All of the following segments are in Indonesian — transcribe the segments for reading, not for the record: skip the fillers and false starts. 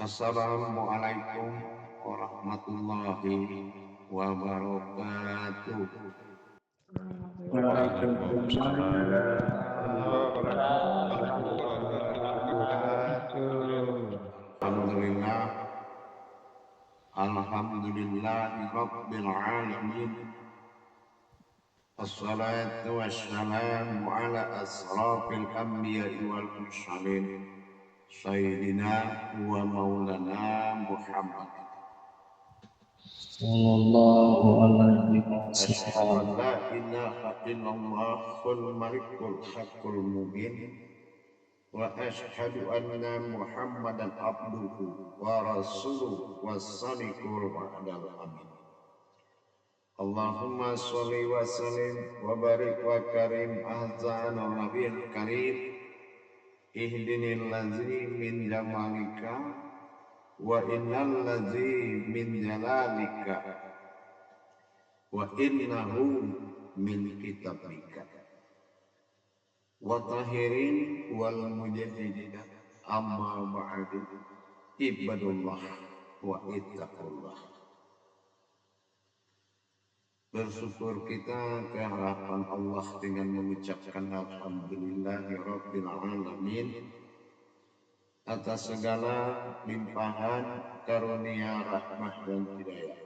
Assalamualaikum warahmatullahi wabarakatuh. Alhamdulillah, alhamdulillahi rabbil alamin. Assalatu wassalamu ala asrafil anbiya'i wal mursalin. Sayyidina wa maulana Muhammad. Sallallahu alaihi Asyhadu an wasallam. la ilaha illallahul malikul haqqul mubin. Wa asyhadu anna Muhammadan abduhu wa rasuluhu was-sadiqul wa'dal amin. Allahumma sholli wa sallim wa barik wa karim ahzana nabiyil karim. Ihdinil ladzi min jamalika wa innal ladzi min jalalika wa innahu min kitabika wa tahirin wal mujahidina amma ba'du ibadullah wa ittaqullah. Bersyukur kita kehadiran Allah dengan mengucapkan alhamdulillahirabbil alamin atas segala limpahan karunia rahmah dan hidayah,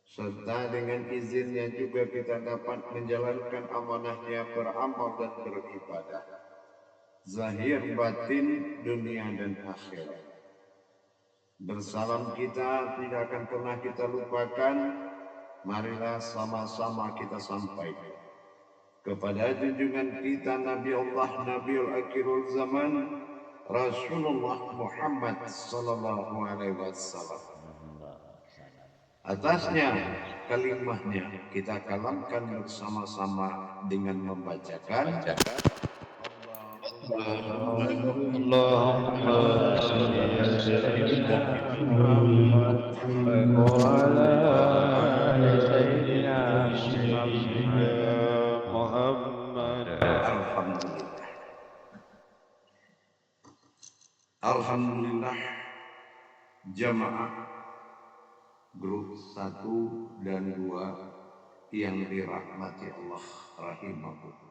serta dengan izinnya juga kita dapat menjalankan amanahnya beramal dan beribadah zahir batin dunia dan akhirat. Bersalam kita tidak akan pernah kita lupakan. Marilah sama-sama kita sampaikan kepada junjungan kita Nabi Allah Nabiul Akhirul Zaman Rasulullah Muhammad sallallahu alaihi wasallam. Atasnya kalimahnya kita kalamkan bersama-sama dengan membacakan Allahumma salli ala sayyidina Muhammad wa ala ali sayyidina Muhammad. Alhamdulillah. Alhamdulillah, jamaah grup 1 dan 2 yang dirahmati Allah rahimahullah.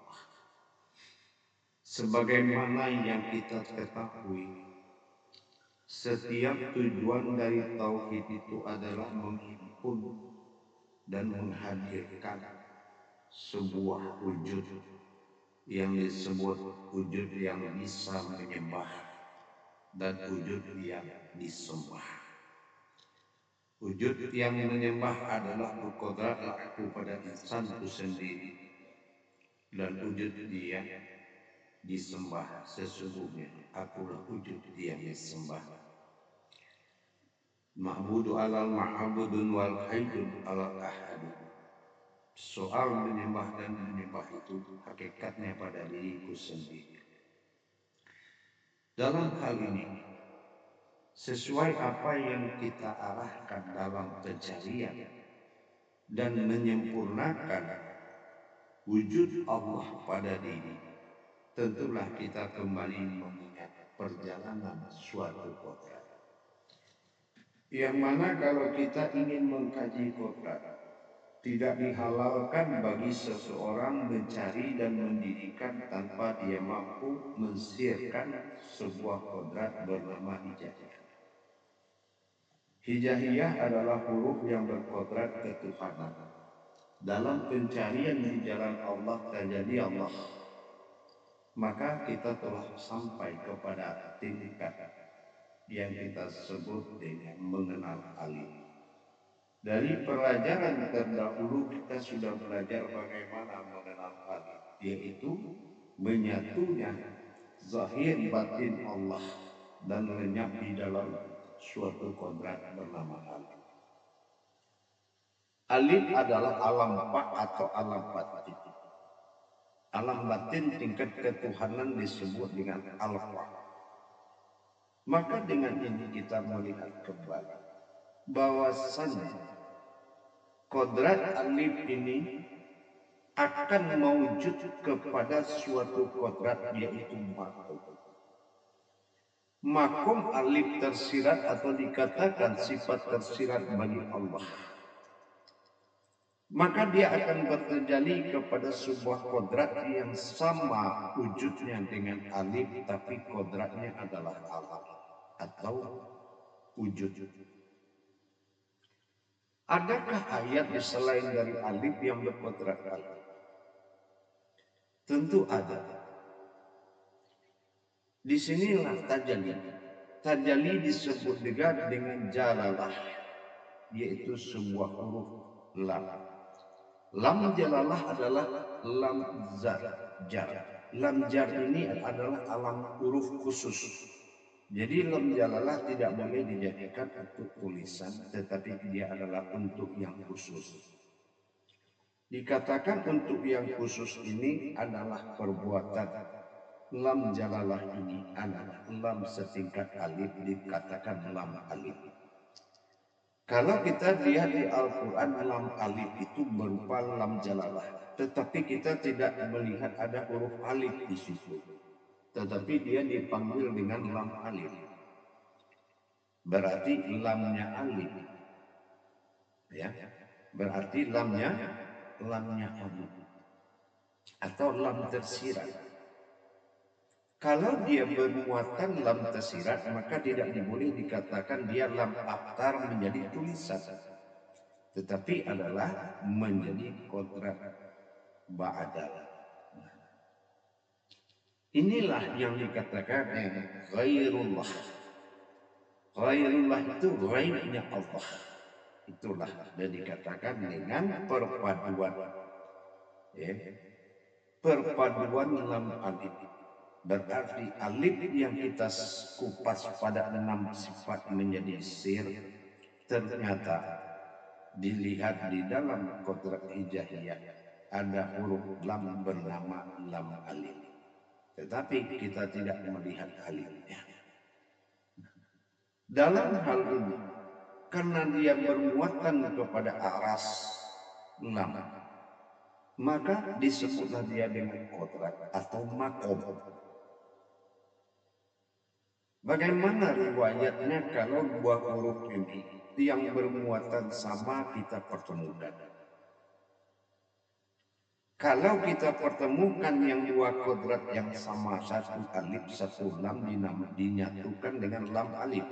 Sebagaimana yang kita ketahui, setiap tujuan dari tauhid itu adalah menghimpun dan menghadirkan sebuah wujud yang disebut wujud yang bisa menyembah dan wujud yang disembah. Wujud yang menyembah adalah berkodrat laku pada insan itu sendiri, dan wujud dia disembah sesungguhnya akulah wujud yang disembah. Ma'budu alal ma'budun wal haidun alal ahadun. Soal menyembah dan menyembah itu hakikatnya pada diriku sendiri. Dalam hal ini, sesuai apa yang kita arahkan dalam pencarian dan menyempurnakan wujud Allah pada diri, tentulah kita kembali mengingat perjalanan suatu kodrat. Yang mana kalau kita ingin mengkaji kodrat, tidak dihalalkan bagi seseorang mencari dan mendirikan tanpa dia mampu mensirkan sebuah kodrat bernama hijaiyah. Hijaiyah adalah huruf yang berkodrat ketuhanan. Dalam pencarian di jalan Allah terjadi Allah, maka kita telah sampai kepada tingkat yang kita sebut dengan mengenal alim. Dari pelajaran terdahulu kita sudah belajar bagaimana mengenal alim, yaitu menyatunya zahir batin Allah dan lenyap di dalam suatu kodrat bernama alim. Alim adalah alam pak atau alam batin. Alam batin tingkat ketuhanan disebut dengan al-fa. Maka dengan ini kita melihat kembali bahwasannya kodrat alif ini akan mewujud kepada suatu kodrat yaitu makhluk. makom alif tersirat atau dikatakan sifat tersirat bagi Allah, maka dia akan berterjali kepada sebuah kodrat yang sama wujudnya dengan alif, tapi kodratnya adalah alam atau wujud. Adakah ayat di selain dari alif yang berkodrat alif? Tentu ada. Disinilah tajalli. Tajalli disebut juga dengan jalalah, yaitu sebuah huruf lam. Lam jalalah adalah lam jar. Lam jar ini adalah alam huruf khusus. Jadi lam jalalah tidak boleh dijadikan untuk tulisan, tetapi dia adalah untuk yang khusus. Dikatakan untuk yang khusus ini adalah perbuatan. Lam jalalah ini adalah lam setingkat alif, dikatakan lam alif. Kalau kita lihat di Al-Quran, lam alif itu berupa lam jalalah. Tetapi kita tidak melihat ada huruf alif di situ. Tetapi dia dipanggil dengan lam alif. Berarti lamnya alif. Ya, berarti lamnya alif. Atau lam tersirat. Kalau dia bermuatan lam tersirat, maka tidak boleh dikatakan dia lam abtar menjadi tulisan. Tetapi adalah menjadi kodrat ba'dal. Inilah yang dikatakan yang ghairullah. Ghairullah itu ghairnya Allah. Itulah yang dikatakan dengan perpaduan. Ya. Perpaduan lam alif. Berarti alif yang kita kupas pada 6 sifat menjadi sir, ternyata dilihat di dalam kodrat hijahiyah ada huruf lam bernama lam alif. Tetapi kita tidak melihat alifnya. Dalam hal ini, karena dia bermuatan kepada aras lam, maka disebutlah dia dengan kodrat atau makom. Bagaimana riwayatnya kalau dua huruf ini yang bermuatan sama kita pertemukan? Kalau kita pertemukan yang dua kodrat yang sama, satu alif, satu lam, dinyatukan dengan lam alif.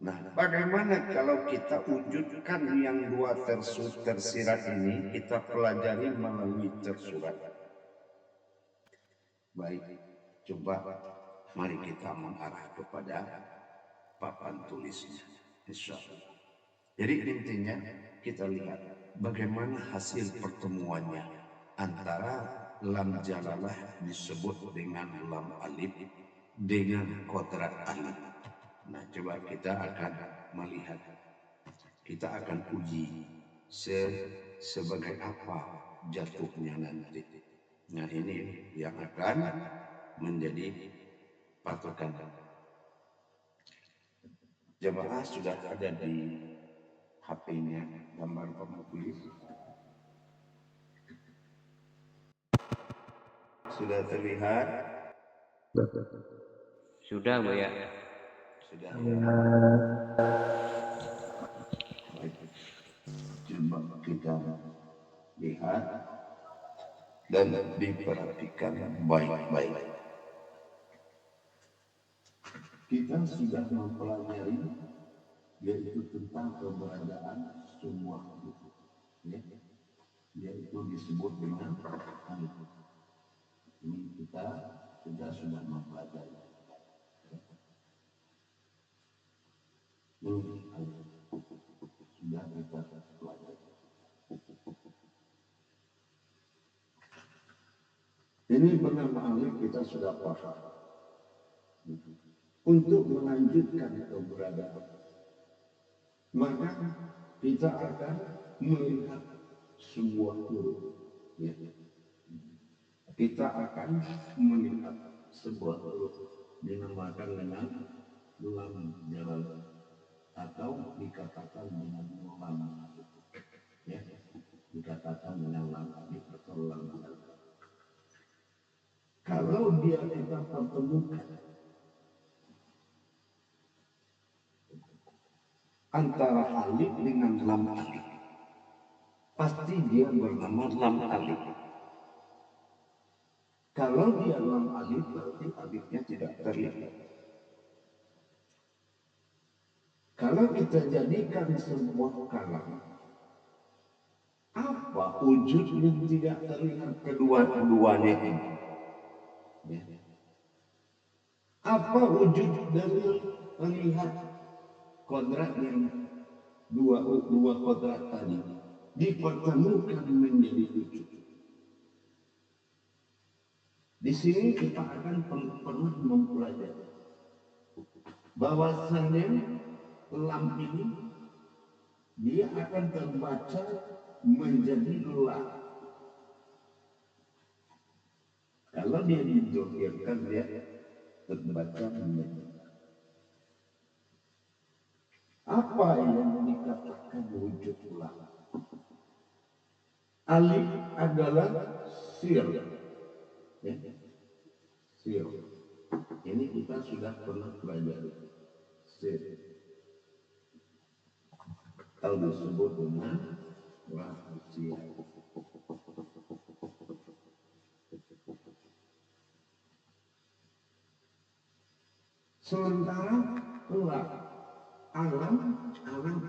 Nah, bagaimana kalau kita wujudkan yang dua tersirat ini, kita pelajari melalui tersurat? Baik, coba mari kita mengarah kepada papan tulisnya, insya Allah. Jadi intinya kita lihat bagaimana hasil pertemuannya antara lam jalalah disebut dengan lam alif dengan kodrat alif. Nah, coba kita akan melihat, kita akan uji sebagai apa jatuhnya nanti. Nah, ini yang akan menjadi patokan. Jemaah sudah ada di HP-nya gambar pemukulis. Sudah terlihat? Sudah, Bu ya. Sudah ya. Baik. Coba kita lihat dan diperhatikan baik-baik. Kita sudah mempelajari yaitu tentang keberadaan sebuah buku, ya, yaitu disebut dengan alif. Ini kita sudah mempelajari. Ini alif sudah kita pelajari. Ini bernama alif kita sudah paham. Untuk melanjutkan keberadaan, maka kita akan melihat sebuah huruf. Ya. Kita akan melihat sebuah huruf dinamakan dengan lam jalalah atau dikatakan dengan lam alif. Ya, dikatakan dengan lam alif atau lam alif. Kalau dia kita pertemukan antara alif dengan lam alif. Pasti dia bernama lam alif. Kalau dia lam alif berarti alifnya tidak terlihat. Kalau kita jadikan sebuah kalam, apa wujud yang tidak terlihat kedua-duanya ini? Ya. Apa wujud dari melihat kodrat yang dua kodrat tadi dipertemukan menjadi wujud? Di sini kita akan pernah mempelajari bahwasannya lam ini dia akan terbaca menjadi la. Kalau dia didohirkan dia terbaca menjadi la. Apa yang dikatakan wujud la? Alif adalah sir. Ya. Sir. Ini kita sudah pernah pelajari. Sir. Atau disebut dengan rahasia. Sementara alam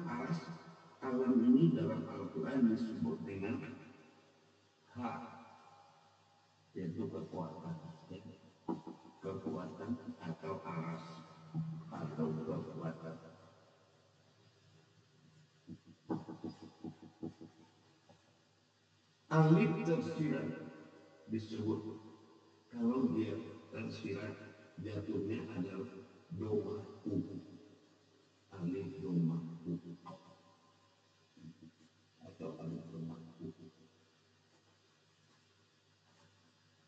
aras, alam ini dalam Al-Quran disebut dengan ha, yaitu kekuatan, kekuatan atau aras atau kekuatan. Alif tersirat disebut, kalau dia tersirat jatuhnya adalah doma alif doma atau alif doma.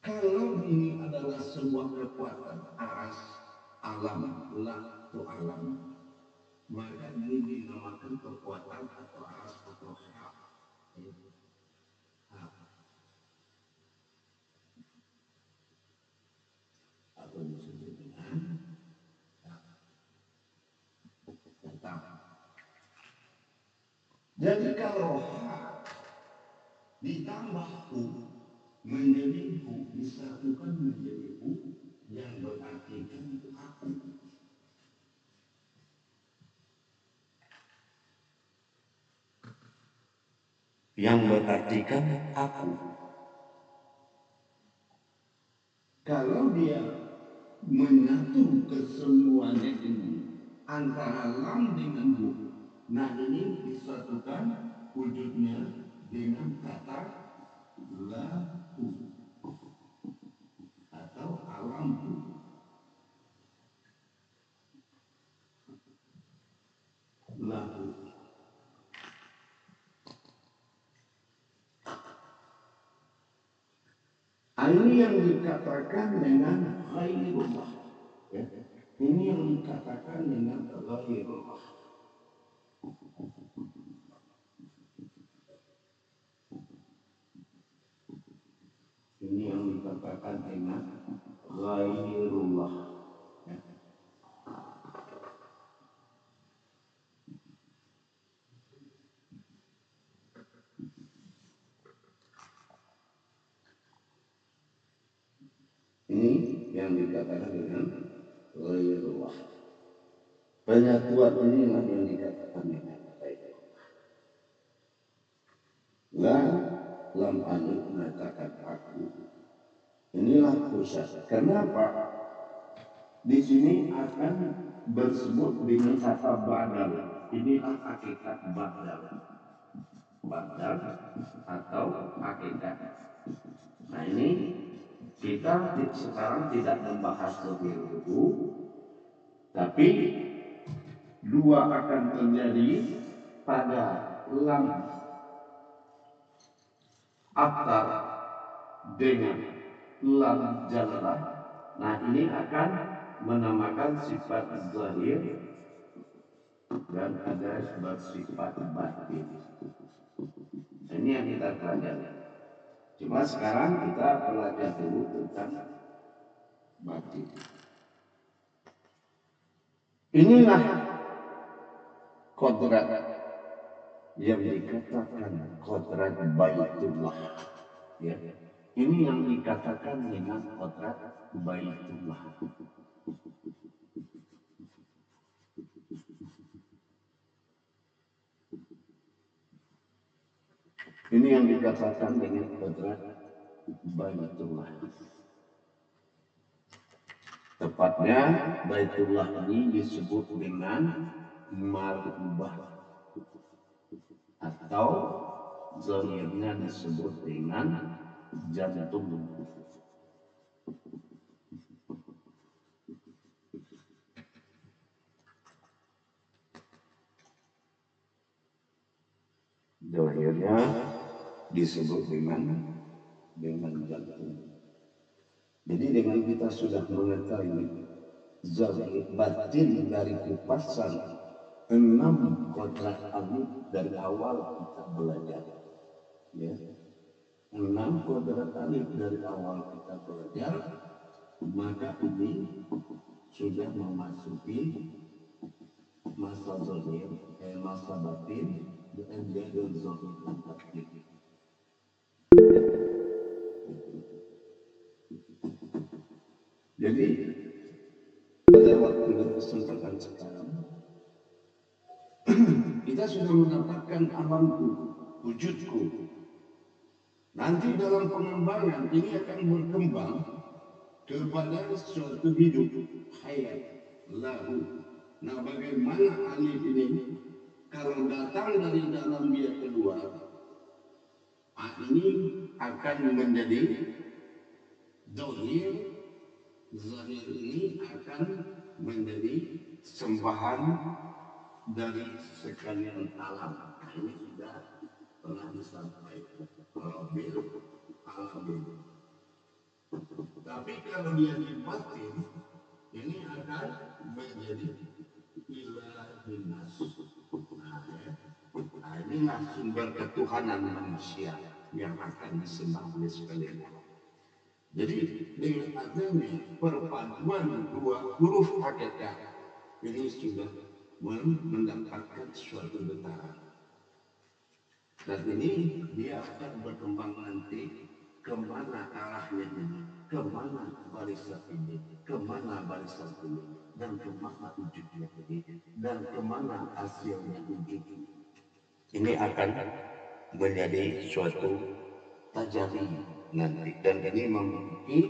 Kalau ini adalah sebuah kekuatan aras alam, la atau alam, maka ini dinamakan kekuatan atau aras atau ha. Atau disebut dengan tetap. Jadi kalau ha ditambah hu menjadi hu, disatukan menjadi hu yang berartikan aku. Yang berartikan aku. Kalau dia menyatu kesemuanya ini antara lam dengan hu, nah ini disatukan wujudnya dengan kata lahu atau alamku. Lahu. Ini yang dikatakan dengan ghairullah. Ya. Ini yang dikatakan dengan ghairullah. Ini yang dikatakan dengan ghairullah. Ya. Ini yang dikatakan dengan ghairullah. Penyatuan inilah yang dikatakan dengan ghairullah. Lam alif mengatakan aku. Inilah pusat. Kenapa? Di sini akan bersebut dengan kata badal. Inilah hakikat badal. Badal atau hakikat. Nah ini kita sekarang tidak membahas lebih dulu, tapi dua akan terjadi pada lam aktar dengan lam jalalah. Nah ini akan menamakan sifat zahir dan ada bersifat batin. Ini yang kita pelajari. Cuma sekarang kita pelajari dulu tentang batin. Inilah kodrat yang dikatakan kodrat Baitullah, ya. Ini yang dikatakan dengan kodrat Baitullah. Ini yang dikatakan dengan kodrat Baitullah. Tepatnya Baitullah ini disebut dengan marubah atau zahirnya disebut dengan jantung. Zahirnya disebut dengan jantung. Jadi dengan kita sudah mengetahui zahir batin dari kupasan 6 kodrat alif dari awal kita belajar, ya. 6 kodrat alif dari awal kita belajar, maka ini sudah memasuki masa zahir, masa batin, dan jadul zahir dan batin. Jadi pada waktu dan kesempatan sekarang kita sudah mendapatkan alamku, wujudku. Nanti dalam pengembangan ini akan berkembang kepada suatu hidup hayat lahu. Nah, bagaimana alif ini kalau datang dari dalam dia keluar, ini akan menjadi zahir. Zahir ini akan menjadi sembahan dari sekalian alam. Ini sudah pernah disampaikan Rabbil Alamin. Tapi kalau dia di batin, ini akan menjadi ilahin nas. Nah, inilah sumber ketuhanan manusia yang akan disembah oleh sekalian alam. Jadi dengan adanya perpaduan dua huruf hakikat ini sudah mendapatkan suatu getaran. Dan ini dia akan berkembang nanti kemana arahnya ini, kemana barisan ini, kemana barisan ini, dan kemana wujudnya ini, dan kemana hasilnya wujud ini. Ini akan menjadi suatu tajalli nanti, dan ini memiliki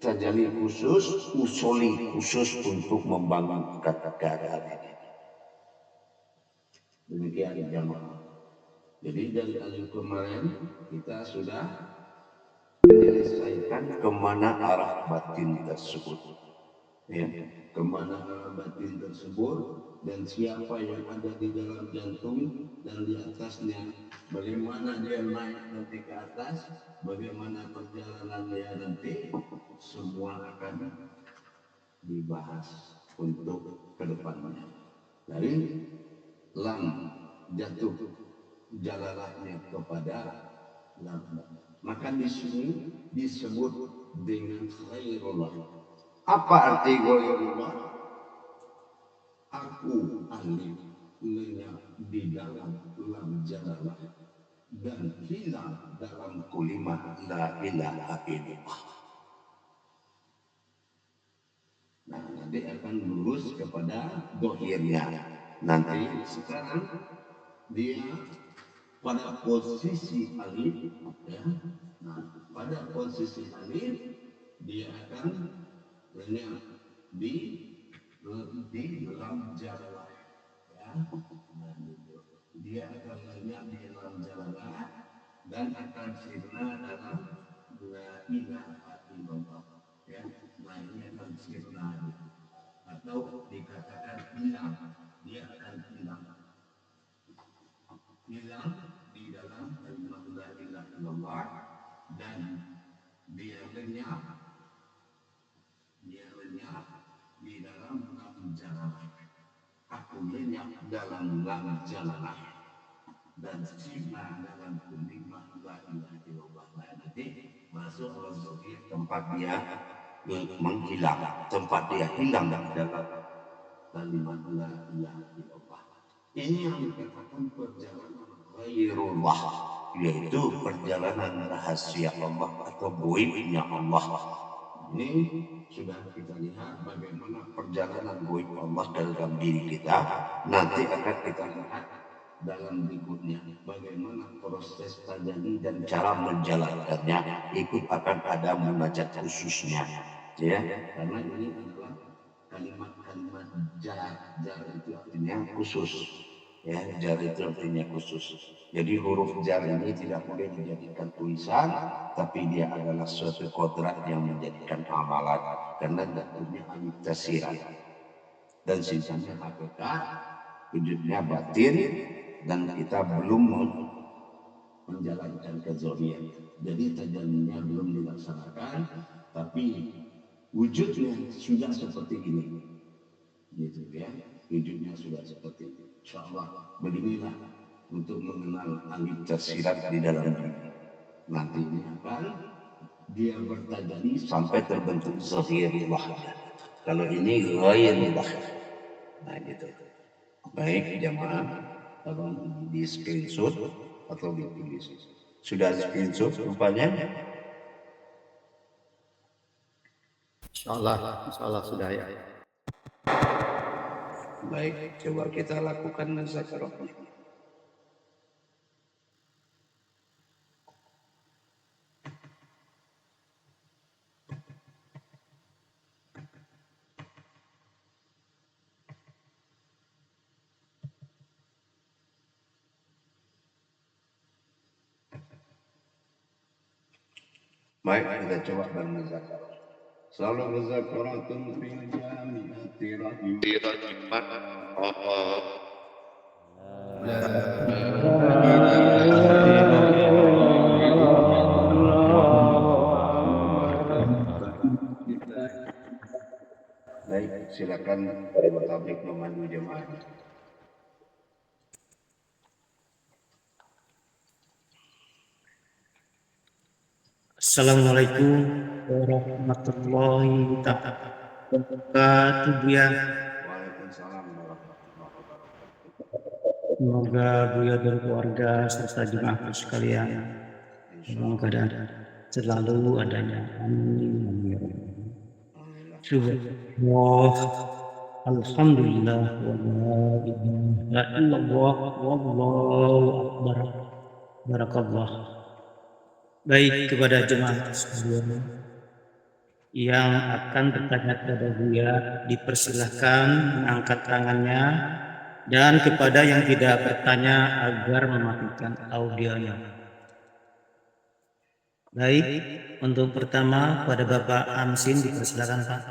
tajalli khusus, usuli khusus untuk membangun keadaan ini. Demikian jamaah. Jadi dari alif kemarin kita sudah menyelesaikan kemana arah batin tersebut, ya, kemana arah batin tersebut dan siapa yang ada di dalam jantung dan di atasnya, bagaimana dia naik nanti ke atas, bagaimana perjalanan dia nanti, semua akan dibahas untuk kedepannya. Dari lam jatuh jalalahnya kepada lam. Maka di sini disebut dengan khairullah. Apa arti khairullah? Aku alif lenyap di dalam lam jalalah dan hilang dalam kalimat la ilaha illallah. Nah, nanti akan lurus kepada dohirnya. Nanti sekarang dia pada posisi alif, ya. Nah, pada posisi alif dia akan lenyap di dalam jalalah, ya. Nah, dia akan lenyap di dalam jalalah dan akan sirna dalam la ilaha illallah, ya. Nah, ini akan sirna atau dikatakan hilang, dia akan hilang di dalam kalimat la ilaha illallah, dan dia lenyap di dalam lam jalalah. Aku lenyap dalam lam jalalah dan sirna dalam kalimat la ilaha illallah. Nanti masuk al-zahir, tempat dia menghilang, tempat dia hilang dalam kalimat la ilaha illallah. Ini yang dikatakan perjalanan ghairullah, yaitu perjalanan rahasia Allah atau goibnya Allah. Ini sudah kita lihat bagaimana perjalanan goib Allah dalam diri kita. Nanti akan kita lihat dalam berikutnya bagaimana proses tajalli dan cara menjalankannya. Ikut akan ada munajat khususnya, ya, karena ini adalah kalimat-kalimat jar. Jar itu artinya khusus, ya, jar itu artinya khusus. Jadi huruf jar ini tidak boleh dijadikan tulisan, tapi dia adalah suatu kodrat yang menjadikan amalan, karena dahulunya alif tasirat dan sisanya hakikat, wujudnya batin, dan kita belum menjalankan kezohiran. Jadi tajallinya belum dilaksanakan, tapi wujudnya sudah seperti ini, gitu ya. Wujudnya sudah seperti ini. Insya Allah beginilah untuk mengenal alif tasirat di dalam diri. Nanti ini akan dia bertajalli sampai terbentuk zahirullah. Kalau ini ghairullah. Nah gitu. Baik jamaah, tolong di screenshot atau ditulis. Sudah screenshot rupanya? Insya Allah sudah ya. Baik, coba kita lakukan muzakarahnya. Baik, kita coba bermuzakarah. Salam muzakaratun fil jami'ati rahimah. Baik, silakan Ibu Tablik memandu jemaah. Assalamualaikum warahmatullahi wabarakatuh, Buya. Waalaikumsalam warahmatullahi wabarakatuh. Semoga Buya dan keluarga serta jemaah sekalian dalam keadaan selalu adanya. Amin. Subhanallah, alhamdulillah, wa la ilaha illallah, wallahu akbar. Barakallah. Baik, kepada jemaah sekalian yang akan bertanya kepada Buya, dipersilahkan mengangkat tangannya, dan kepada yang tidak bertanya agar mematikan audionya. Baik, untuk pertama pada Bapak Amsin dipersilakan, Pak.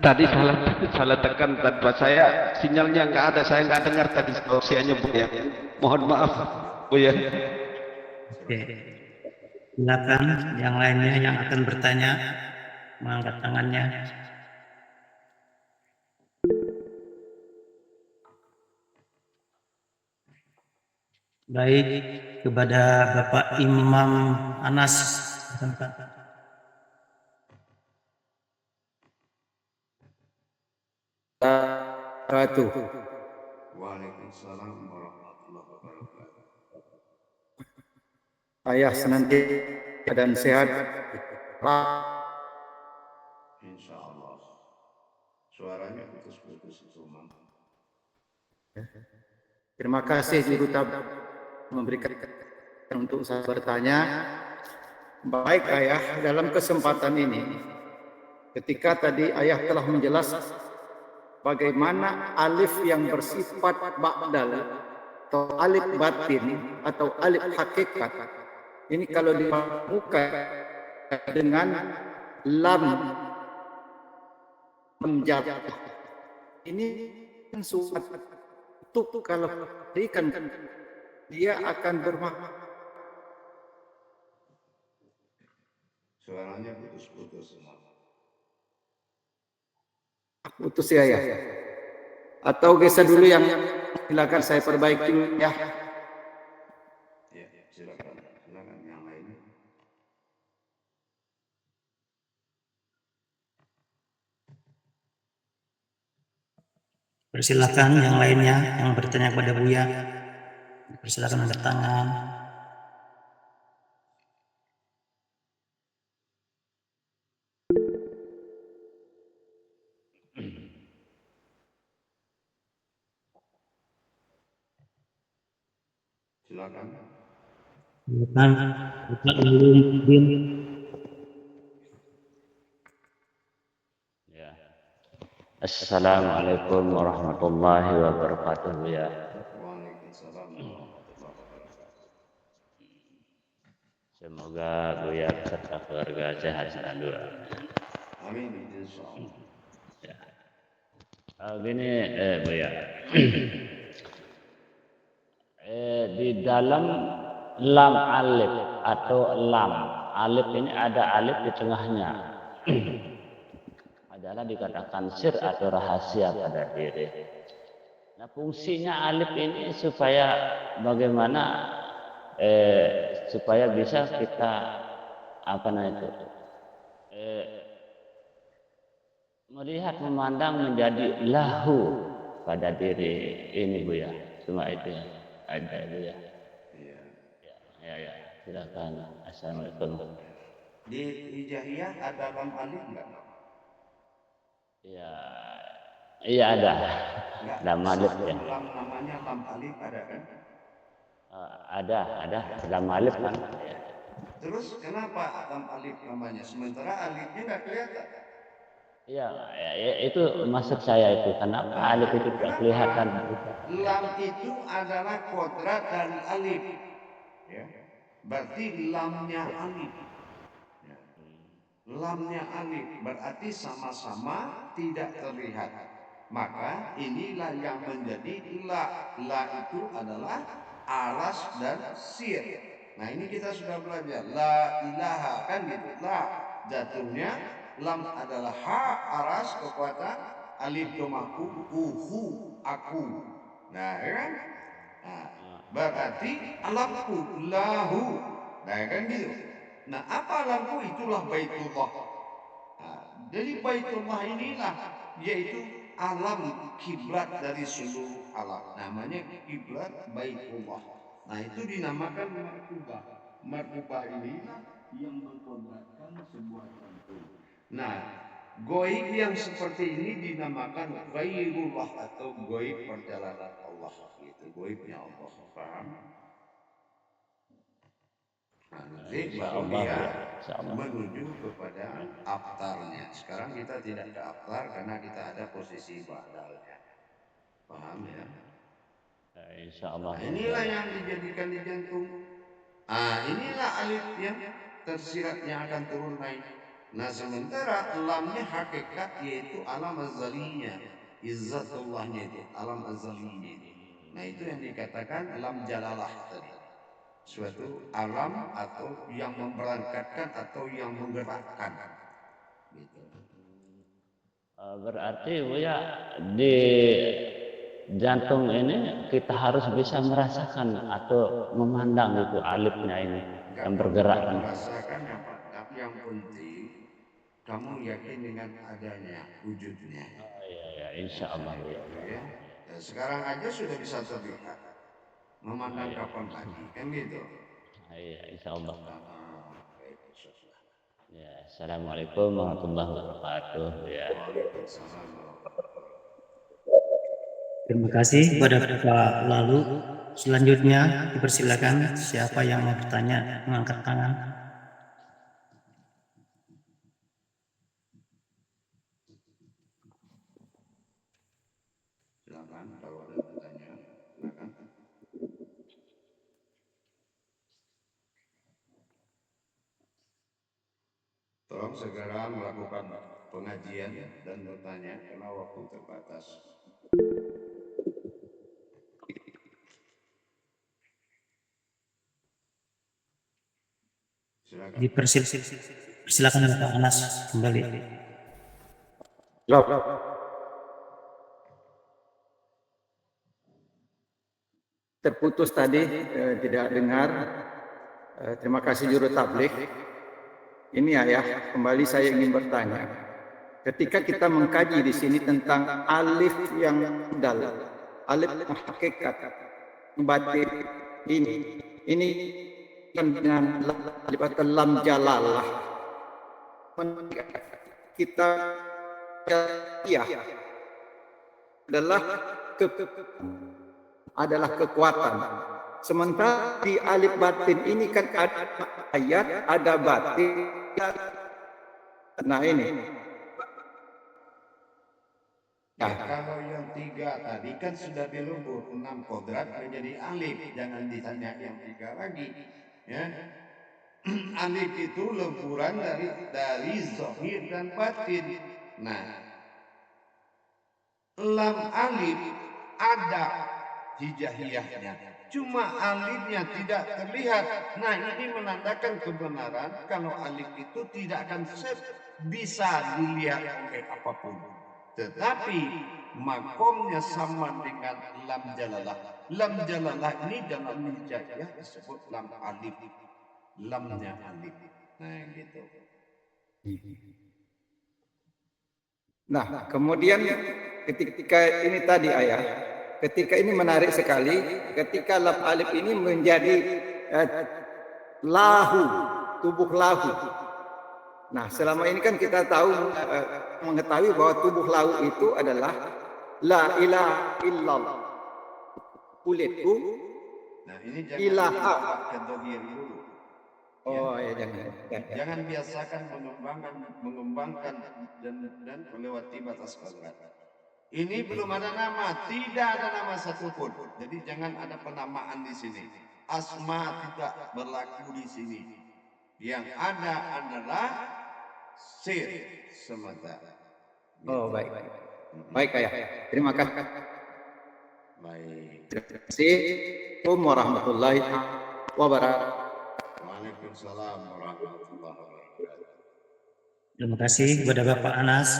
Tadi salah tekan tanpa saya, sinyalnya nggak ada, saya nggak dengar tadi tausiahnya Bu ya. Mohon maaf Bu ya. Oke, silakan yang lainnya yang akan bertanya mengangkat tangannya. Baik, kepada Bapak Imam Anas. Waalaikumsalam warahmatullahi wabarakatuh. Ayah senantiasa dan sehat. Insya Allah. Suaranya putus-putus itu, Mam. Terima kasih Juru Tab memberikan untuk saya bertanya. Baik Ayah, dalam kesempatan ini, ketika tadi Ayah telah menjelaskan bagaimana alif yang bersifat ba'dal atau alif batin atau alif hakikat ini kalau dibuka dengan lam menjadi ini suatu kalau berikan dia akan bermakna. Suaranya putus-putus, Mam. Putus ya. Atau geser dulu yang silakan saya perbaiki dulu ya. Ya, silakan yang lain. Persilakan yang lainnya yang bertanya kepada Buya, persilakan angkat tangan. Silakan. Silakan Bapak Ulumuddin. Ya. Assalamualaikum warahmatullahi wabarakatuh ya. Waalaikumsalam warahmatullahi wabarakatuh. Semoga Buya serta keluarga sehat selalu. Amin insyaallah. Ya. Gini Buya. Di dalam lam alif atau lam alif ini ada alif di tengahnya. Adalah dikatakan sir atau rahasia pada diri. Nah, fungsinya alif ini supaya bagaimana supaya bisa kita melihat memandang menjadi lahu pada diri ini Buya. Cuma itu ya. Ada Buya. Iya. Ya, silakan. Assalamualaikum. Di hijaiyah ada lam alif enggak? Ya, iya ada. Enggak. Lam alif ya. Lam namanya lam alif ada kan? Ada lam alif kan. Ya. Terus kenapa lam alif namanya? Sementara alifnya enggak kelihatan. Iya, itu maksud saya itu. Kenapa alif itu tidak kelihatan? Lam itu adalah kodrat dari alif. Ya. Berarti lamnya alif. Ya. Lamnya alif berarti sama-sama tidak terlihat. Maka inilah yang menjadi la. La itu adalah aras dan sir. Nah ini kita sudah belajar. La ilaha kan gitu. La jatuhnya, lam adalah ha aras kekuatan, alif domaku uhu aku. Nah ya kan? Nah, berarti alamku lahu. Nah kan gitu. Nah apa alamku? Itulah baitullah. Nah, dari baitullah inilah yaitu alam kiblat dari seluruh alam. Namanya kiblat baitullah. Nah itu dinamakan markubah. Markubah inilah yang mengkodratkan sebuah tentu. Nah, goib yang seperti ini dinamakan ghairullah atau goib perjalanan Allah. Itu goibnya Allah. Paham? Nah, nanti baru dia menuju kepada aftarnya. Sekarang kita tidak ke aftar karena kita ada posisi badalnya. Paham ya? Insyaallah. Nah, inilah yang dijadikan di jantung. Inilah alif yang tersirat yang akan turun naik. Nah sementara lamnya hakikat yaitu alam azalinya, izzatullahnya itu alam azalinya itu. Nah itu yang dikatakan lam jalalah tadi. Suatu alam atau yang memberangkatkan atau yang menggerakkan. Gitu. Berarti Buya di jantung ini kita harus bisa merasakan atau memandang itu alifnya ini yang bergerak. Merasakan apa? Tapi yang penting kamu yakin dengan adanya wujudnya. Iya, insyaallah ya. Ya. Ya, sekarang aja sudah bisa terlihat. Memandang kapan lagi kan gitu. Iya, insyaallah. Baik, insyaallah. Ya, assalamualaikum warahmatullahi wabarakatuh ya. Waalaikumsalam. Terima kasih kepada Bapak Lalu. Selanjutnya dipersilakan siapa yang mau bertanya mengangkat tangan. Silakan kalau ada bertanya, silakan. Tolong segera melakukan pengajian dan bertanya karena waktu terbatas. Dipersilakan Bapak Anas kembali. Terputus tadi, tidak dengar. Terima kasih juru tabligh. Ini ayah, kembali saya ingin bertanya. ketika kita mengkaji di sini tentang alif yang dal, alif hakikat, batin ini dengan alif atau lam jalalah, kita adalah kekuatan. Sementara di alif batin ini kan ada ayat, ada batin. Nah ini. Ya, kalau yang 3 tadi kan sudah dilebur 6 kodrat menjadi alif, jangan ditanya yang 3 lagi. Ya. Alif itu lemburan dari zahir dan batin. Nah, lam alif ada hijaiyahnya, cuma alifnya tidak terlihat. Nah, ini menandakan kebenaran kalau alif itu tidak akan bisa dilihat oleh apapun, tetapi makomnya sama dengan lam jalalah. Lam jalalah ini dalam hijaiyah disebut lam alif, lamnya alif. Nah, gitu. Nah, kemudian ketika ini tadi ayah, ketika ini menarik sekali, ketika lam alif ini menjadi lahu, tubuh lahu. Nah, selama ini kan kita tahu mengetahui bahwa tubuh lahu itu adalah la ilaha illallah. Kulitku Nah, ini ilaha. ke dohir dulu. Oh ya, jangan. Jangan biasakan mengembangkan dan melewati batas kodrat. Ini belum ada nama, tidak ada nama satupun. Jadi jangan ada penamaan di sini. Asma tidak berlaku di sini. Yang ada adalah sir semata. Oh baik. Baik ayah. Terima kasih. Baik. Terima kasih. Assalamualaikum warahmatullahi wabarakatuh. Waalaikumsalam warahmatullahi wabarakatuh. Terima kasih kepada Bapak Anas.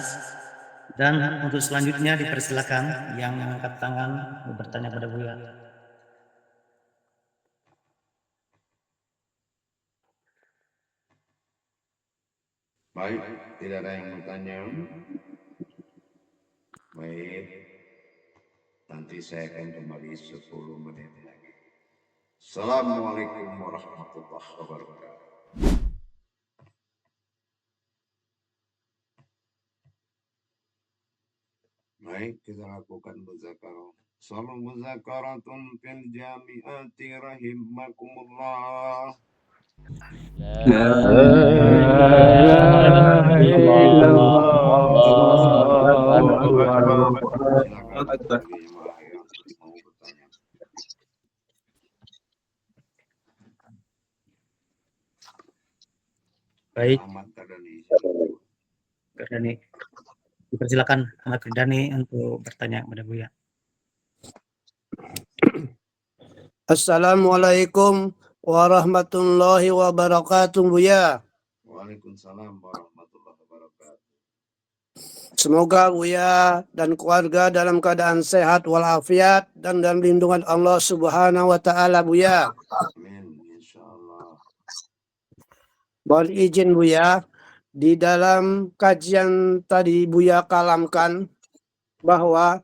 Dan untuk selanjutnya dipersilakan yang angkat tangan bertanya pada Buya. Baik, tidak ada yang bertanya. Baik, nanti saya akan kembali 10 menit lagi. Assalamualaikum warahmatullahi wabarakatuh. Baik, kita lakukan muzakarah. Salam muzakaratun fil jami'ati rahimakumullah. Baik, Kardani. Dipersilakan Ahmad Kardani untuk bertanya kepada Buya. Assalamualaikum warahmatullahi wabarakatuh, Buya. Waalaikumsalam warahmatullahi wabarakatuh. Semoga Buya dan keluarga dalam keadaan sehat walafiat dan dalam lindungan Allah Subhanahu wa taala, Buya. Amin, insyaallah. Mohon izin Buya, di dalam kajian tadi Buya kalamkan bahwa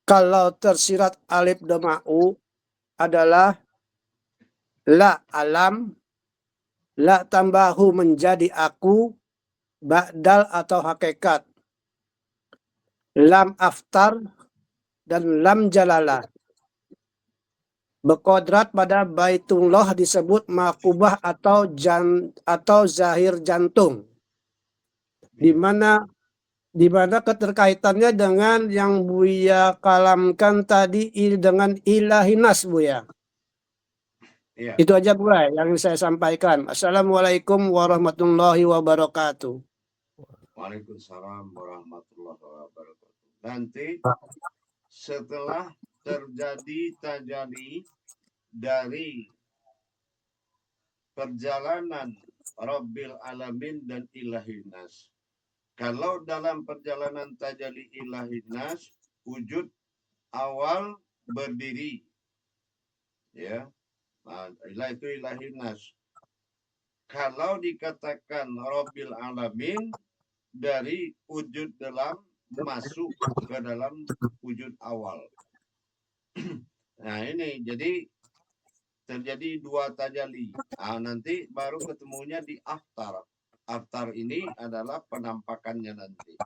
kalau tersirat alif dama'u adalah la alam, la tambahu menjadi aku, ba'dal atau hakikat, lam aftar, dan lam jalalah. Berkodrat pada Baitullah disebut makubah atau zahir jantung. Di mana keterkaitannya dengan yang Buya kalamkan tadi dengan ilahinas, Buya. Iya. Itu aja Buya yang saya sampaikan. Assalamualaikum warahmatullahi wabarakatuh. Waalaikumsalam warahmatullahi wabarakatuh. Nanti setelah terjadi tajalli dari perjalanan Rabbil Alamin dan Ilahinas. Kalau dalam perjalanan tajalli Ilahinas, wujud awal berdiri. Ya. Nah, ilah itu Ilahinas. Kalau dikatakan Rabbil Alamin, dari wujud dalam masuk ke dalam wujud awal. Nah ini jadi terjadi dua tajalli. Nanti baru ketemunya di aftar. Aftar ini adalah penampakannya nanti.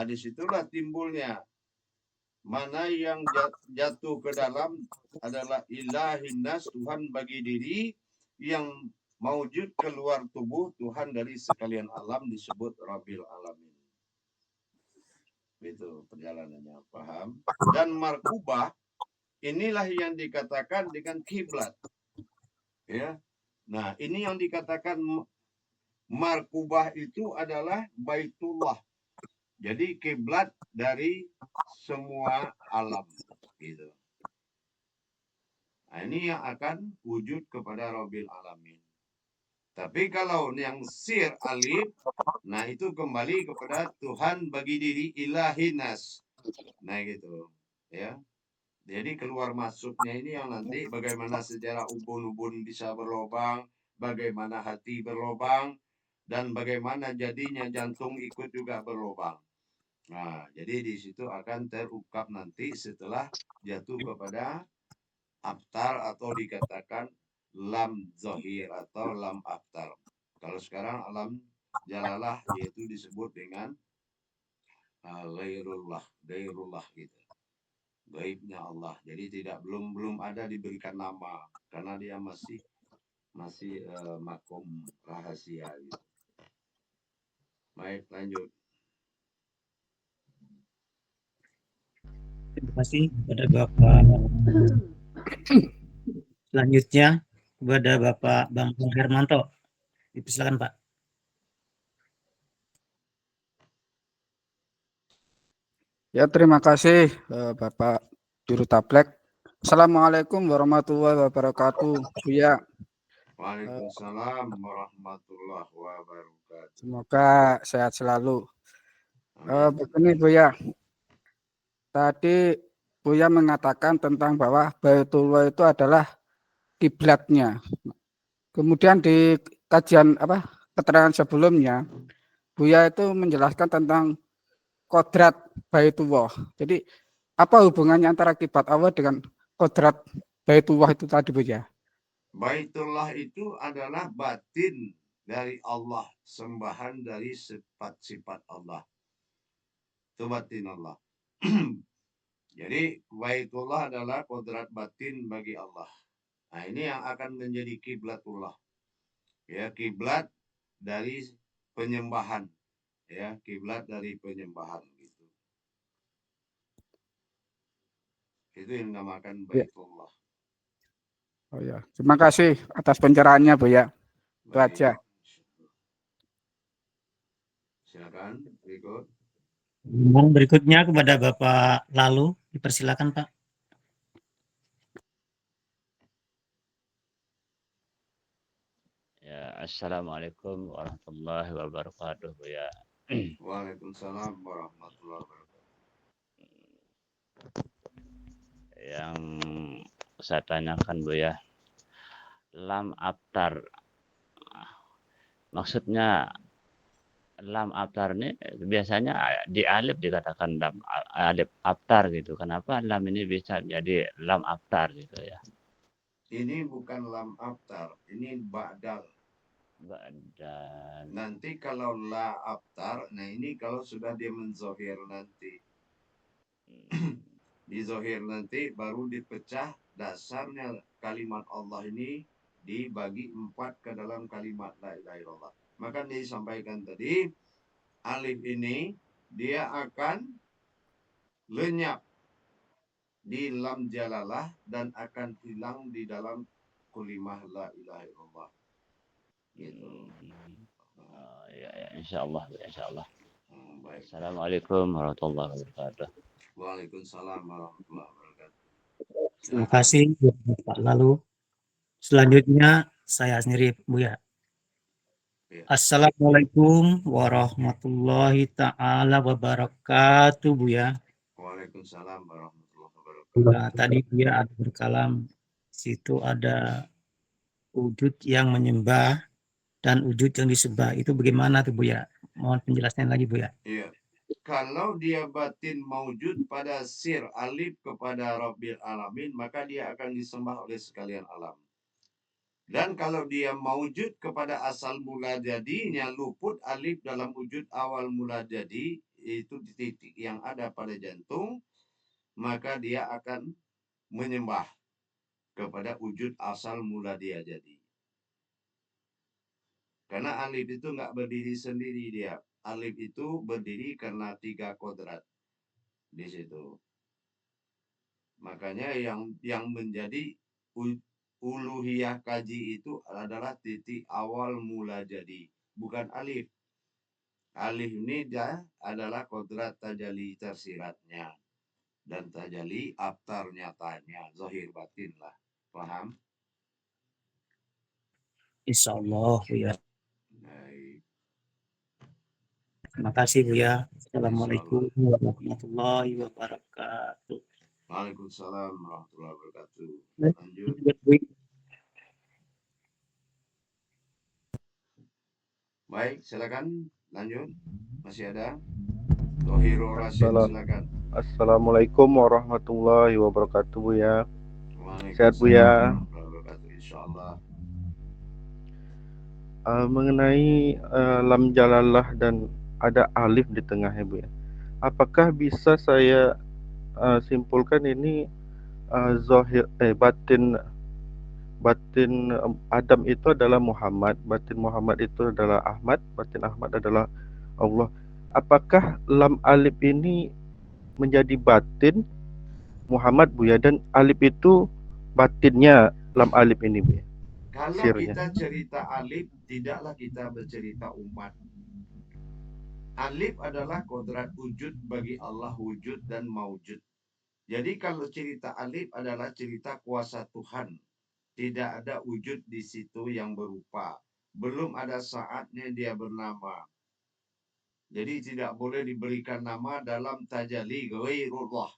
Disitulah timbulnya mana yang jatuh ke dalam adalah ilahin nas, Tuhan bagi diri, yang maujud keluar tubuh Tuhan dari sekalian alam disebut Rabbil Alamin. Itu perjalanannya, paham? Dan markubah inilah yang dikatakan dengan kiblat. Ya. Nah, ini yang dikatakan markubah itu adalah Baitullah. Jadi kiblat dari semua alam gitu. Nah, ini yang akan wujud kepada Rabbil Alamin. Tapi kalau yang sir alif, nah itu kembali kepada Tuhan bagi diri ilahinas. Nah gitu, ya. Jadi keluar masuknya ini yang nanti bagaimana sejarah ubun-ubun bisa berlobang, bagaimana hati berlobang, dan bagaimana jadinya jantung ikut juga berlobang. Nah, jadi di situ akan terungkap nanti setelah jatuh kepada aftar atau dikatakan lam zahir atau lam aftar. Kalau sekarang alam jalalah yaitu disebut dengan gairullah gitu. Gaibnya Allah. Jadi belum ada diberikan nama karena dia masih makom rahasia gitu. Baik, lanjut. Terima kasih kepada Bapak. Selanjutnya kepada Bapak Bang Hermanto. Dipersilakan Pak. Ya, terima kasih Bapak Juru Taplek. Assalamualaikum warahmatullahi wabarakatuh. Buya. Waalaikumsalam warahmatullahi wabarakatuh. Semoga sehat selalu. Begini Buya. Tadi Buya mengatakan tentang bahwa Baitullah itu adalah kiblatnya. Kemudian di kajian keterangan sebelumnya, Buya itu menjelaskan tentang kodrat Baitullah. Jadi apa hubungannya antara kiblat Allah dengan kodrat Baitullah itu tadi Buya? Baitullah itu adalah batin dari Allah, sembahan dari sifat-sifat Allah. Itu batin Allah. Jadi Baitullah adalah kodrat batin bagi Allah. Nah, ini yang akan menjadi kiblatullah. Ya, kiblat dari penyembahan. Ya, kiblat dari penyembahan gitu. Itu yang dinamakan Baitullah. Oh ya, terima kasih atas pencerahannya Buya. Itu aja. Silakan berikut. Berikutnya kepada Bapak Lalu, dipersilakan Pak. Ya, assalamualaikum warahmatullahi wabarakatuh ya. Waalaikumsalam warahmatullahi wabarakatuh. Yang saya tanyakan Bu ya, lam aftar, maksudnya lam aftar ini biasanya di alif dikatakan lam alif aftar gitu. Kenapa lam ini bisa jadi lam aftar gitu ya? Ini bukan lam aftar, ini ba'dal. Dan Nanti kalau la aftar, nah ini kalau sudah dia menzohir nanti. Di zohir nanti baru dipecah dasarnya kalimat Allah ini dibagi 4 ke dalam kalimat la ilaha illallah. Maka disampaikan tadi, alif ini dia akan lenyap di lam jalalah dan akan hilang di dalam kalimah la ilaha illallah. Gitu. Ya, insyaallah. Baik. Assalamualaikum warahmatullahi wabarakatuh. Waalaikumsalam warahmatullahi wabarakatuh. Terima kasih Bapak Lalu. Selanjutnya saya sendiri Buya. Assalamualaikum warahmatullahi ta'ala wabarakatuh Buya. Waalaikumsalam warahmatullahi wabarakatuh. Nah, tadi Buya ada berkalam, situ ada wujud yang menyembah dan wujud yang disembah. Itu bagaimana tuh Buya? Mohon penjelasannya lagi Bu ya. Iya. Kalau dia batin maujud pada sir alif kepada Rabbil Alamin, maka dia akan disembah oleh sekalian alam. Dan kalau dia maujud kepada asal mula jadinya, luput alif dalam wujud awal mula jadi, itu di titik yang ada pada jantung, maka dia akan menyembah kepada wujud asal mula dia jadi. Karena alif itu nggak berdiri sendiri dia. Alif itu berdiri karena 3 kodrat di situ. Makanya yang menjadi uluhiyah kaji itu adalah titik awal mula jadi, bukan alif. Alif ini adalah kodrat tajali tersiratnya dan tajali abtar nyatanya, zahir batin lah. Paham? Insya Allah Bu ya. Baik. Terima kasih Bu ya. Assalamualaikum warahmatullahi wabarakatuh. Waalaikumsalam warahmatullahi wabarakatuh. Lanjut. Baik, silakan lanjut. Masih ada? Tohiro Rasid, silakan. Assalamualaikum warahmatullahi wabarakatuh Bu ya. Sehat Bu Waalaikumsalam ya. warahmatullahi wabarakatuh, insyaallah. Mengenai lam jalalah dan ada alif di tengahnya Bu ya. Apakah bisa saya simpulkan ini zahir batin Adam itu adalah Muhammad, batin Muhammad itu adalah Ahmad, batin Ahmad adalah Allah. Apakah lam alif ini menjadi batin Muhammad Bu ya, dan alif itu batinnya lam alif ini Bu ya? Kalau Sirnya. kita cerita alif, tidaklah kita bercerita umat. Alif adalah kodrat wujud bagi Allah, wujud dan maujud. Jadi kalau cerita alif adalah cerita kuasa Tuhan. Tidak ada wujud di situ yang berupa. Belum ada saatnya dia bernama. Jadi tidak boleh diberikan nama dalam tajalli ghairullah.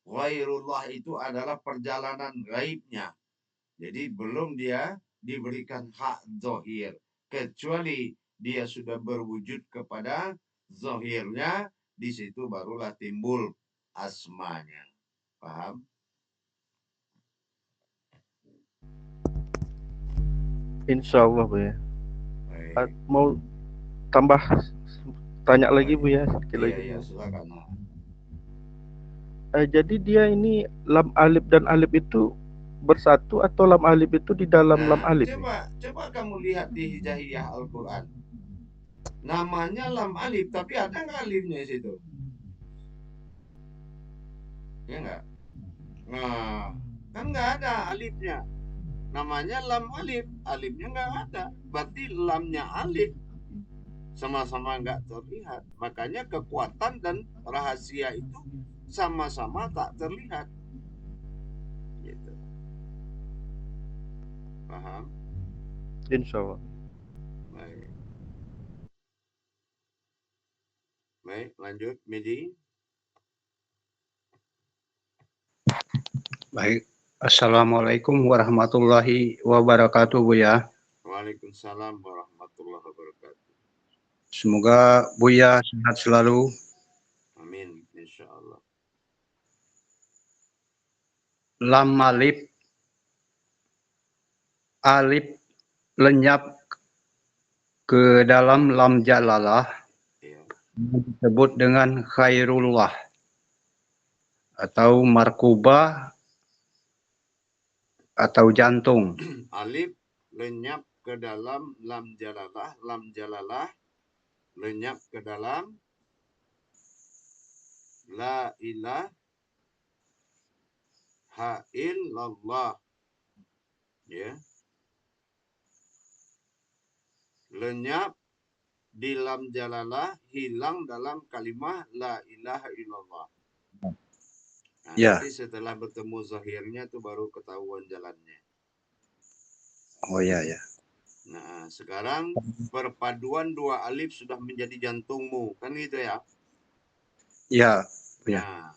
Ghairullah itu adalah perjalanan gaibnya. Jadi belum dia diberikan hak zahir. Kecuali dia sudah berwujud kepada zahirnya, di situ barulah timbul asmanya. Paham? Insya Allah Bu ya. Baik. Mau tambah tanya lagi Bu ya, sedikit lagi. Iya, silakan. Jadi dia ini lam alif dan alif itu bersatu atau lam alif itu di dalam lam alif? Coba kamu lihat di Hijaiyah Al-Quran. Namanya lam alif, tapi ada nggak alifnya di situ? Ya nggak? Nah, kan nggak ada alifnya. Namanya lam alif, alifnya nggak ada. Berarti lamnya alif sama-sama nggak terlihat. Makanya kekuatan dan rahasia itu sama-sama tak terlihat. Gitu. Paham? Insya Allah. Baik. Baik, lanjut. Medi. Baik. Assalamualaikum warahmatullahi wabarakatuh Bu ya. Waalaikumsalam warahmatullahi wabarakatuh. Semoga Buya sehat selalu. Amin, insya Allah. Lam alif lenyap ke dalam lam jalalah, Ya. disebut dengan khairullah atau markubah atau jantung. Alif lenyap ke dalam lam jalalah lenyap ke dalam la ilaha illallah. Ya. Lenyap di lam jalalah, hilang dalam kalimah la ilaha illallah. Nah, Ya. nanti setelah bertemu zahirnya itu baru ketahuan jalannya. Oh ya ya. Nah, sekarang perpaduan dua alif sudah menjadi jantungmu, kan gitu ya? Ya. Ya.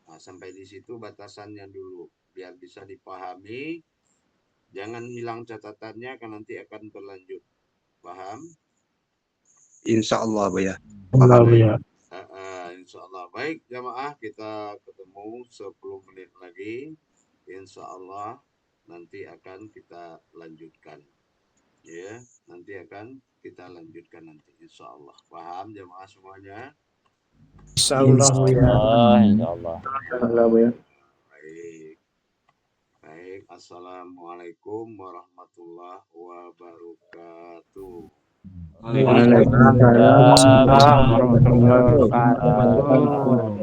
Nah, sampai di situ batasannya dulu, biar bisa dipahami. Jangan hilang catatannya, kan nanti akan berlanjut. Paham? Insya Allah Buya. Allah Paham. ya. Insya Allah. Baik jamaah, kita ketemu 10 menit lagi. Insya Allah nanti akan kita lanjutkan. Ya, nanti akan kita lanjutkan nanti. Insya Allah. Paham jamaah semuanya? Insya Allah Buya. Insya Allah. Allah ya. Baik. Baik. Assalamualaikum warahmatullahi wabarakatuh. Waalaikumsalam warahmatullahi wabarakatuh.